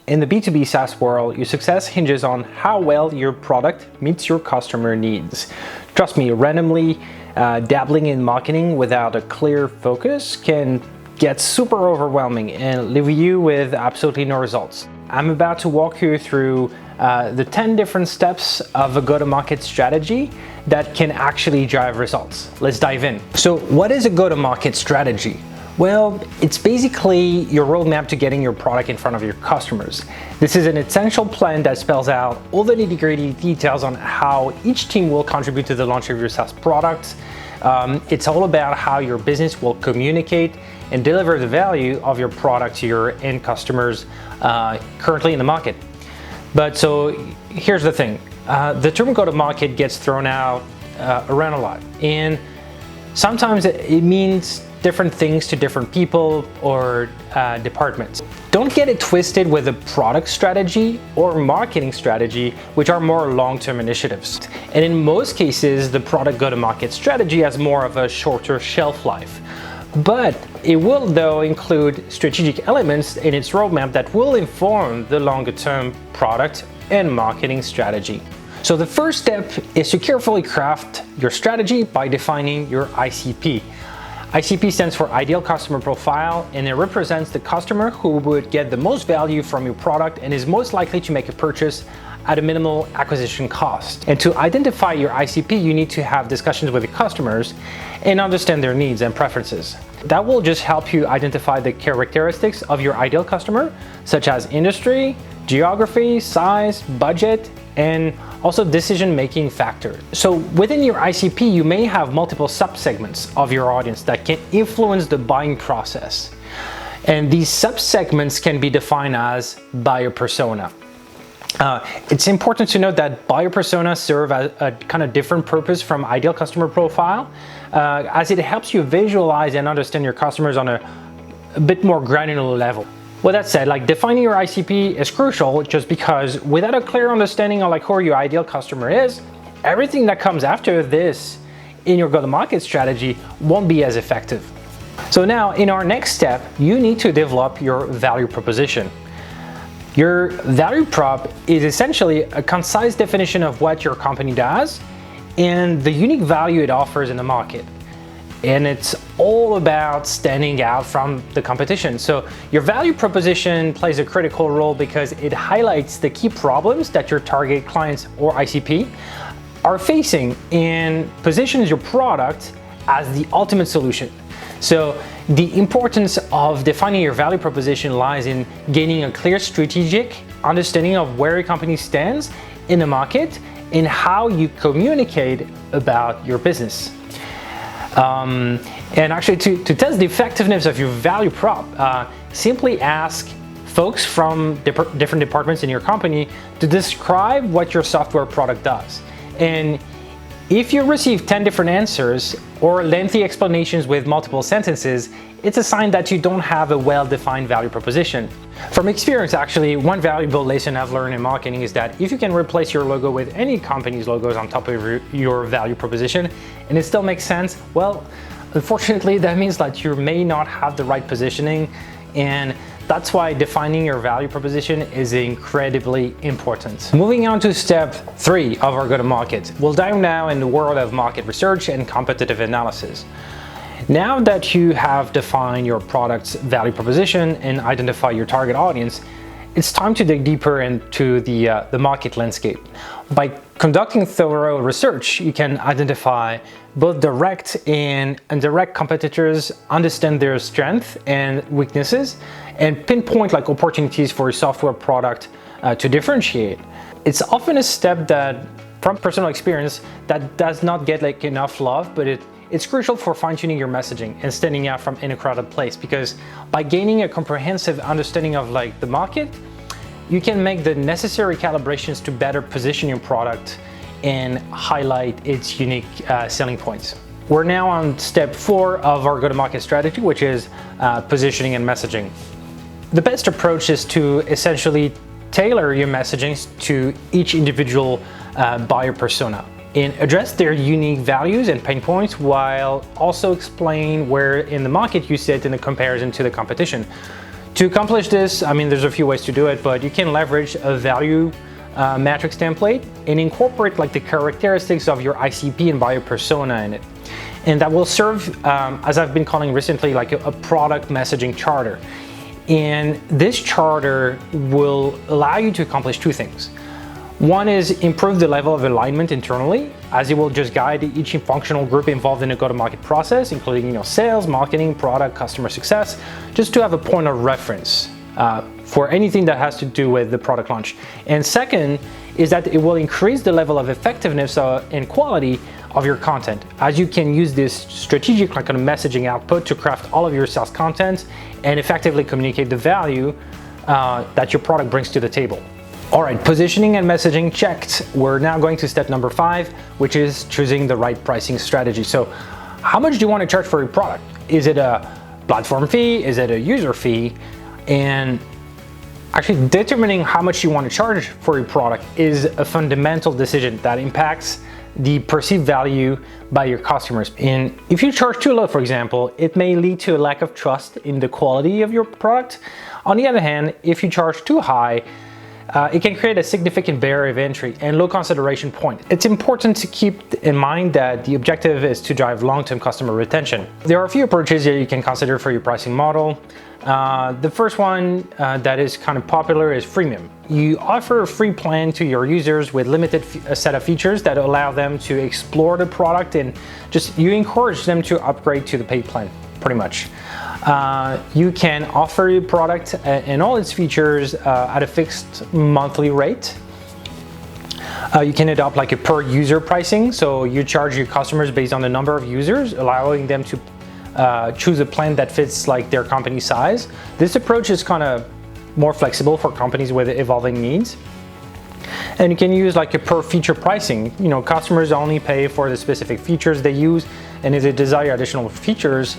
In the B2B SaaS world, your success hinges on how well your product meets your customer needs. Trust me, randomly dabbling in marketing without a clear focus can get super overwhelming and leave you with absolutely no results. I'm about to walk you through the 10 different steps of a go-to-market strategy that can actually drive results. Let's dive in. So what is a go-to-market strategy? Well, it's basically your roadmap to getting your product in front of your customers. This is an essential plan that spells out all the nitty-gritty details on how each team will contribute to the launch of your SaaS product. It's all about how your business will communicate and deliver the value of your product to your end customers currently in the market. But so here's the thing, the term go-to-market gets thrown out around a lot, and sometimes it means different things to different people or departments. Don't get it twisted with a product strategy or marketing strategy, which are more long-term initiatives. And in most cases, the product go-to-market strategy has more of a shorter shelf life. But it will, though, include strategic elements in its roadmap that will inform the longer-term product and marketing strategy. So the first step is to carefully craft your strategy by defining your ICP. ICP stands for Ideal Customer Profile, and it represents the customer who would get the most value from your product and is most likely to make a purchase at a minimal acquisition cost. And to identify your ICP, you need to have discussions with the customers and understand their needs and preferences. That will just help you identify the characteristics of your ideal customer, such as industry, geography, size, budget, and also decision-making factor. So within your ICP, you may have multiple subsegments of your audience that can influence the buying process. And these subsegments can be defined as buyer persona. It's important to note that buyer personas serve a kind of different purpose from ideal customer profile, as it helps you visualize and understand your customers on a bit more granular level. With that said, defining your ICP is crucial just because without a clear understanding of who your ideal customer is, everything that comes after this in your go-to-market strategy won't be as effective. So now in our next step, you need to develop your value proposition. Your value prop is essentially a concise definition of what your company does and the unique value it offers in the market. And it's all about standing out from the competition. So your value proposition plays a critical role because it highlights the key problems that your target clients or ICP are facing and positions your product as the ultimate solution. So the importance of defining your value proposition lies in gaining a clear strategic understanding of where your company stands in the market and how you communicate about your business. And actually to test the effectiveness of your value prop, simply ask folks from different departments in your company to describe what your software product does. And if you receive 10 different answers or lengthy explanations with multiple sentences, it's a sign that you don't have a well-defined value proposition. From experience, actually, one valuable lesson I've learned in marketing is that if you can replace your logo with any company's logos on top of your value proposition and it still makes sense, well, unfortunately, that means that you may not have the right positioning, and that's why defining your value proposition is incredibly important. Moving on to step 3 of our go-to-market. We'll dive now in the world of market research and competitive analysis. Now that you have defined your product's value proposition and identify your target audience, it's time to dig deeper into the market landscape. By conducting thorough research, you can identify both direct and indirect competitors, understand their strengths and weaknesses, and pinpoint opportunities for your software product to differentiate. It's often a step that, from personal experience, that does not get enough love, but it's crucial for fine-tuning your messaging and standing out from in a crowded place, because by gaining a comprehensive understanding of the market, you can make the necessary calibrations to better position your product and highlight its unique selling points. We're now on step 4 of our go-to-market strategy, which is positioning and messaging. The best approach is to essentially tailor your messaging to each individual buyer persona and address their unique values and pain points, while also explain where in the market you sit in the comparison to the competition. To accomplish this, I mean, there's a few ways to do it, but you can leverage a value matrix template and incorporate like the characteristics of your ICP and buyer persona in it. And that will serve, as I've been calling recently, like a product messaging charter. And this charter will allow you to accomplish two things. One is improve the level of alignment internally, as it will just guide each functional group involved in a go-to-market process, including sales, marketing, product, customer success, just to have a point of reference for anything that has to do with the product launch. And second is that it will increase the level of effectiveness and quality of your content, as you can use this strategic kind of messaging output to craft all of your sales content and effectively communicate the value that your product brings to the table. All right, positioning and messaging checked. We're now going to step number 5, which is choosing the right pricing strategy. So how much do you want to charge for your product? Is it a platform fee? Is it a user fee? And actually determining how much you want to charge for your product is a fundamental decision that impacts the perceived value by your customers. And if you charge too low, for example, it may lead to a lack of trust in the quality of your product. On the other hand, if you charge too high, it can create a significant barrier of entry and low consideration point. It's important to keep in mind that the objective is to drive long-term customer retention. There are a few approaches that you can consider for your pricing model. The first one that is kind of popular is freemium. You offer a free plan to your users with limited set of features that allow them to explore the product, and you encourage them to upgrade to the paid plan, pretty much. You can offer your product and all its features at a fixed monthly rate. You can adopt like a per user pricing, so you charge your customers based on the number of users, allowing them to choose a plan that fits like their company size. This approach is kind of more flexible for companies with evolving needs. And you can use like a per feature pricing. Customers only pay for the specific features they use, and if they desire additional features,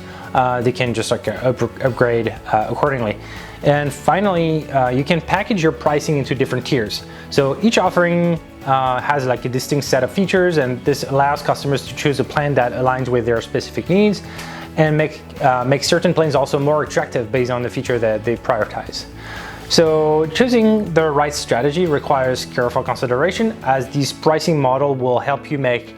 they can just like upgrade accordingly. And finally, you can package your pricing into different tiers. So each offering has like a distinct set of features, and this allows customers to choose a plan that aligns with their specific needs, and make certain plans also more attractive based on the feature that they prioritize. So choosing the right strategy requires careful consideration, as this pricing model will help you make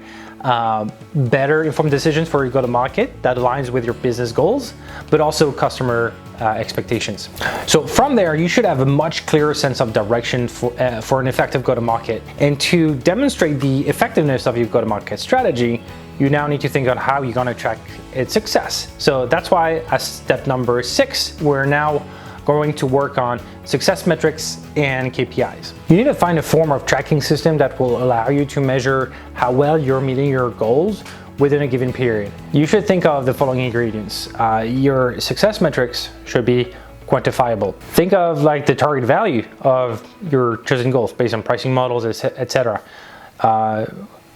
better informed decisions for your go-to-market that aligns with your business goals, but also customer expectations. So from there, you should have a much clearer sense of direction for an effective go-to-market. And to demonstrate the effectiveness of your go-to-market strategy, you now need to think on how you're going to track its success. So that's why, as step number 6, we're now going to work on success metrics and KPIs. You need to find a form of tracking system that will allow you to measure how well you're meeting your goals within a given period. You should think of the following ingredients. Your success metrics should be quantifiable. Think of like the target value of your chosen goals based on pricing models, etc.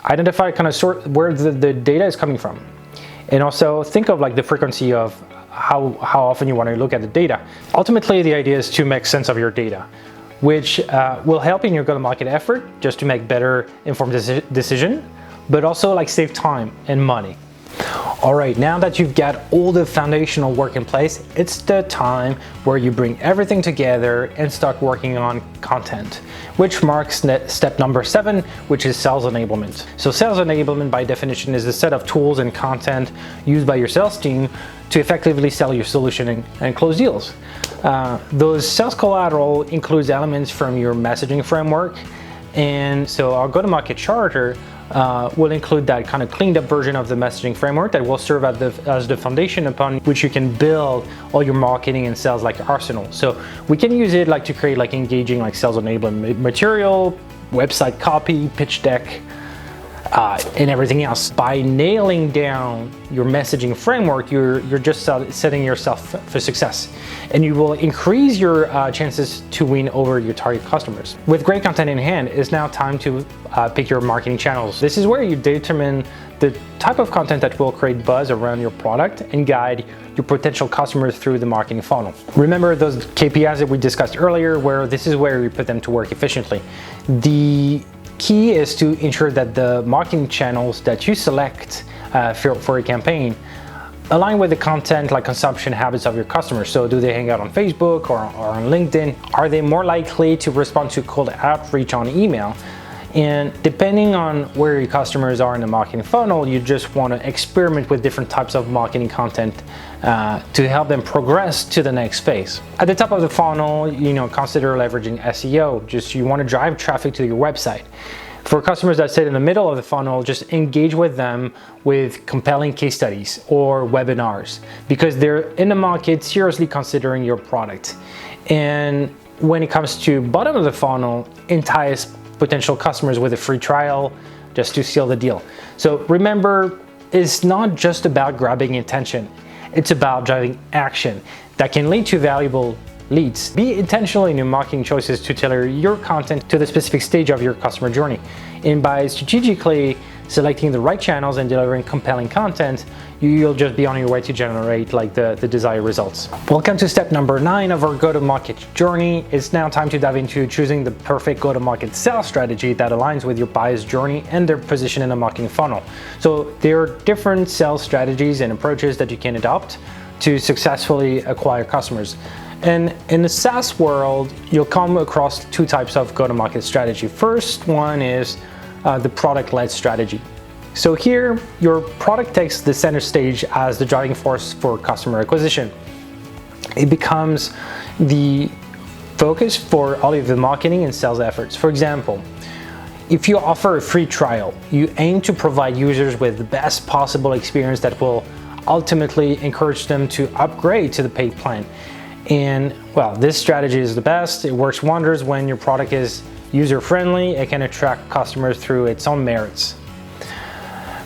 Identify where the data is coming from. And also think of like the frequency of how often you want to look at the data. Ultimately, the idea is to make sense of your data, which will help in your go-to-market effort just to make better informed decision, but also like save time and money. All right, now that you've got all the foundational work in place, it's the time where you bring everything together and start working on content, which marks step number 7, which is sales enablement. So sales enablement by definition is a set of tools and content used by your sales team to effectively sell your solution and close deals. Those sales collateral includes elements from your messaging framework, and so our go-to-market charter will include that kind of cleaned up version of the messaging framework that will serve as the foundation upon which you can build all your marketing and sales like arsenal. So we can use it like to create like engaging like sales enablement material, website copy, pitch deck, and everything else. By nailing down your messaging framework, you're just setting yourself for success, and you will increase your chances to win over your target customers. With great content in hand, it's now time to pick your marketing channels. This is where you determine the type of content that will create buzz around your product and guide your potential customers through the marketing funnel. Remember those KPIs that we discussed earlier, where this is where we put them to work efficiently. The key is to ensure that the marketing channels that you select for a campaign align with the content like consumption habits of your customers. So do they hang out on Facebook or on LinkedIn? Are they more likely to respond to cold outreach on email? And depending on where your customers are in the marketing funnel, you just want to experiment with different types of marketing content to help them progress to the next phase. At the top of the funnel, consider leveraging SEO. You want to drive traffic to your website. For customers that sit in the middle of the funnel, just engage with them with compelling case studies or webinars because they're in the market seriously considering your product. And when it comes to bottom of the funnel, entice potential customers with a free trial just to seal the deal. So remember, it's not just about grabbing attention, it's about driving action that can lead to valuable leads. Be intentional in your marketing choices to tailor your content to the specific stage of your customer journey. And by strategically selecting the right channels and delivering compelling content, you'll just be on your way to generate the desired results. Welcome to step number 9 of our go-to-market journey. It's now time to dive into choosing the perfect go-to-market sales strategy that aligns with your buyer's journey and their position in the marketing funnel. So there are different sales strategies and approaches that you can adopt to successfully acquire customers. And in the SaaS world, you'll come across 2 types of go-to-market strategy. First one is the product-led strategy. So here, your product takes the center stage as the driving force for customer acquisition. It becomes the focus for all of the marketing and sales efforts. For example, if you offer a free trial, you aim to provide users with the best possible experience that will ultimately encourage them to upgrade to the paid plan. And well, this strategy is the best. It works wonders when your product is user-friendly. It can attract customers through its own merits.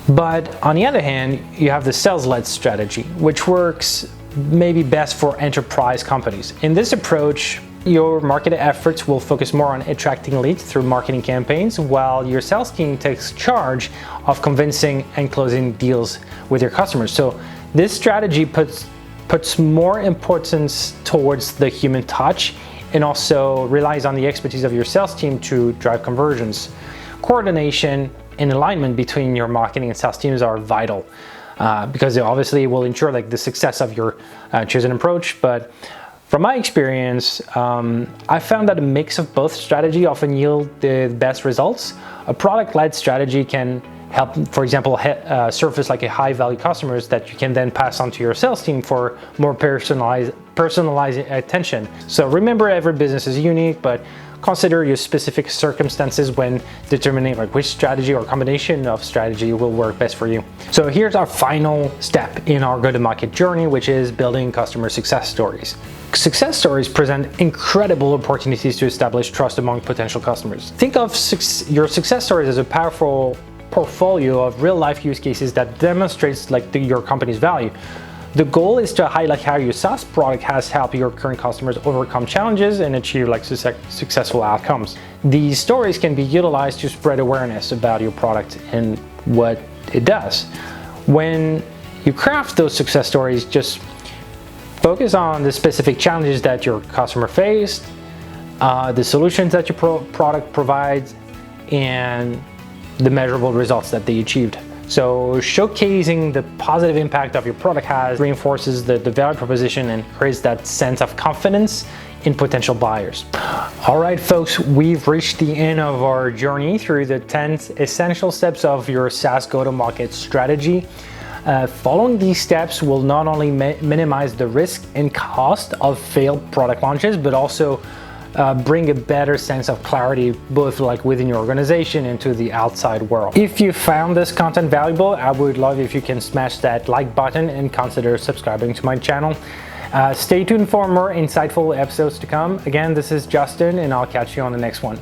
But on the other hand, you have the sales-led strategy, which works maybe best for enterprise companies. In this approach, your market efforts will focus more on attracting leads through marketing campaigns, while your sales team takes charge of convincing and closing deals with your customers. So this strategy puts more importance towards the human touch and also relies on the expertise of your sales team to drive conversions. Coordination and alignment between your marketing and sales teams are vital because it obviously will ensure the success of your chosen approach. But from my experience, I found that a mix of both strategy often yield the best results. A product-led strategy can help, for example, surface a high-value customers that you can then pass on to your sales team for more personalized attention. So remember, every business is unique, but consider your specific circumstances when determining which strategy or combination of strategy will work best for you. So here's our final step in our go-to-market journey, which is building customer success stories. Success stories present incredible opportunities to establish trust among potential customers. Think of your success stories as a powerful portfolio of real-life use cases that demonstrates your company's value. The goal is to highlight how your SaaS product has helped your current customers overcome challenges and achieve successful outcomes. These stories can be utilized to spread awareness about your product and what it does. When you craft those success stories, just focus on the specific challenges that your customer faced, the solutions that your product provides, and the measurable results that they achieved. So showcasing the positive impact of your product reinforces the value proposition and creates that sense of confidence in potential buyers. All right, folks, we've reached the end of our journey through the 10 essential steps of your SaaS go-to-market strategy. Following these steps will not only minimize the risk and cost of failed product launches, but also bring a better sense of clarity both within your organization and to the outside world. If you found this content valuable, I would love if you can smash that like button and consider subscribing to my channel. Stay tuned for more insightful episodes to come. Again, this is Justin, and I'll catch you on the next one.